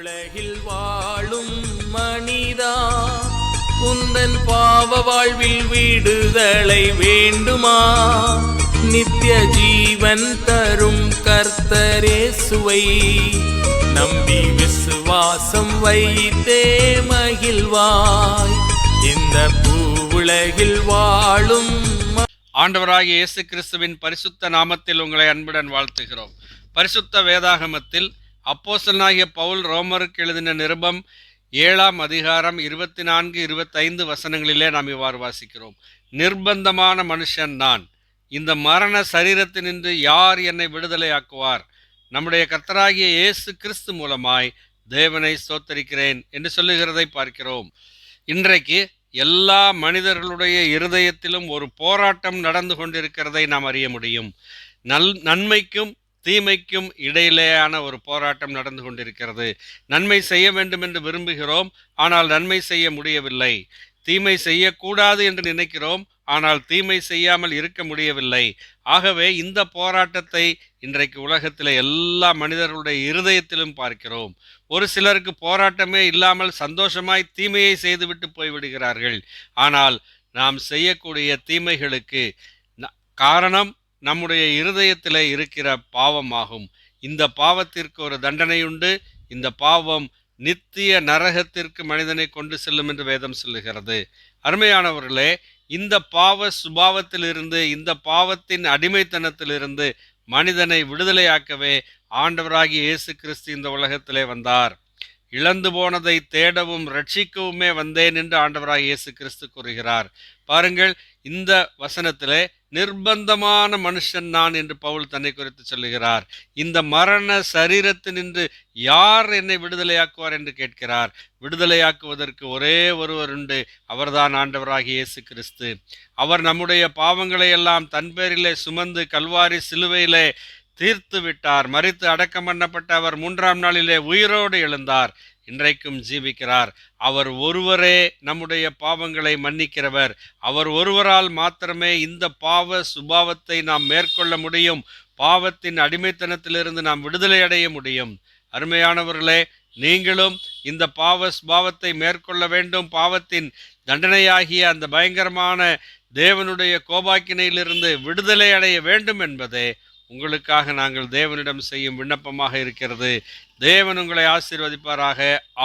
உலகில் வாழும் மனிதா, உந்தன் பாவ வாழ்வில் விடுதலை வேண்டுமா? நித்திய ஜீவன் தரும் கர்த்தரேசுவை நம்பி விசுவாசம் வைத்தே மகிழ்வாய். இந்த பூவுலகில் வாழும் ஆண்டவராகிய இயேசு கிறிஸ்துவின் பரிசுத்த நாமத்தில் உங்களை அன்புடன் வாழ்த்துகிறோம். பரிசுத்த வேதாகமத்தில் அப்போஸ்தலனாகிய பவுல் ரோமருக்கு எழுதின நிருபம் 7ஆம் அதிகாரம் 24-25 வசனங்களிலே நாம் இவ்வாறு வாசிக்கிறோம். நிர்பந்தமான மனுஷன் நான், இந்த மரண சரீரத்தினின்று யார் என்னை விடுதலையாக்குவார்? நம்முடைய கர்த்தராகிய இயேசு கிறிஸ்து மூலமாய் தேவனை ஸ்தோத்தரிக்கிறேன் என்று சொல்லுகிறதை பார்க்கிறோம். இன்றைக்கு எல்லா மனிதர்களுடைய இருதயத்திலும் ஒரு போராட்டம் நடந்து கொண்டிருக்கிறதை நாம் அறிய முடியும். நன்மைக்கும் தீமைக்கும் இடையிலேயான ஒரு போராட்டம் நடந்து கொண்டிருக்கிறது. நன்மை செய்ய வேண்டும் என்று விரும்புகிறோம், ஆனால் நன்மை செய்ய முடியவில்லை. தீமை செய்யக்கூடாது என்று நினைக்கிறோம், ஆனால் தீமை செய்யாமல் இருக்க முடியவில்லை. ஆகவே இந்த போராட்டத்தை இன்றைக்கு உலகத்தில் எல்லா மனிதர்களுடைய இருதயத்திலும் பார்க்கிறோம். ஒரு சிலருக்கு போராட்டமே இல்லாமல் சந்தோஷமாய் தீமையை செய்துவிட்டு போய்விடுகிறார்கள். ஆனால் நாம் செய்யக்கூடிய தீமைகளுக்கு காரணம் நம்முடைய இருதயத்தில் இருக்கிற பாவமாகும். இந்த பாவத்திற்கு ஒரு தண்டனை உண்டு. இந்த பாவம் நித்திய நரகத்திற்கு மனிதனை கொண்டு செல்லும் என்று வேதம் சொல்லுகிறது. அருமையானவர்களே, இந்த பாவ சுபாவத்திலிருந்து, இந்த பாவத்தின் அடிமைத்தனத்திலிருந்து மனிதனை விடுதலையாக்கவே ஆண்டவராகிய இயேசு கிறிஸ்து இந்த உலகத்திலே வந்தார். இழந்து போனதை தேடவும் ரட்சிக்கவுமே வந்தேன் என்று ஆண்டவராகிய இயேசு கிறிஸ்து கூறுகிறார். பாருங்கள், இந்த வசனத்திலே நிர்பந்தமான மனுஷன் நான் என்று பவுல் தன்னை குறித்து சொல்லுகிறார். இந்த மரண சரீரத்தினின்று யார் என்னை விடுதலையாக்குவார் என்று கேட்கிறார். விடுதலையாக்குவதற்கு ஒரே ஒருவர் உண்டு, அவர்தான் ஆண்டவராகிய இயேசு கிறிஸ்து. அவர் நம்முடைய பாவங்களை எல்லாம் தன் பேரிலே சுமந்து கல்வாரி சிலுவையிலே தீர்த்து விட்டார். மரித்து அடக்கம் பண்ணப்பட்ட அவர் 3ஆம் நாளிலே உயிரோடு எழுந்தார். இன்றைக்கும் ஜீவிக்கிறார். அவர் ஒருவரே நம்முடைய பாவங்களை மன்னிக்கிறவர். அவர் ஒருவரால் மாத்திரமே இந்த பாவ சுபாவத்தை நாம் மேற்கொள்ள முடியும். பாவத்தின் அடிமைத்தனத்திலிருந்து நாம் விடுதலை அடைய முடியும். அருமையானவர்களே, நீங்களும் இந்த பாவ சுபாவத்தை மேற்கொள்ள வேண்டும். பாவத்தின் தண்டனையாகிய அந்த பயங்கரமான தேவனுடைய கோபாக்கினையிலிருந்து விடுதலை அடைய வேண்டும் என்பதே உங்களுக்காக நாங்கள் தேவனிடம் செய்யும் விண்ணப்பமாக இருக்கிறது. தேவன் உங்களை ஆசீர்வதிப்பாராக.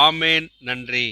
ஆமேன். நன்றி.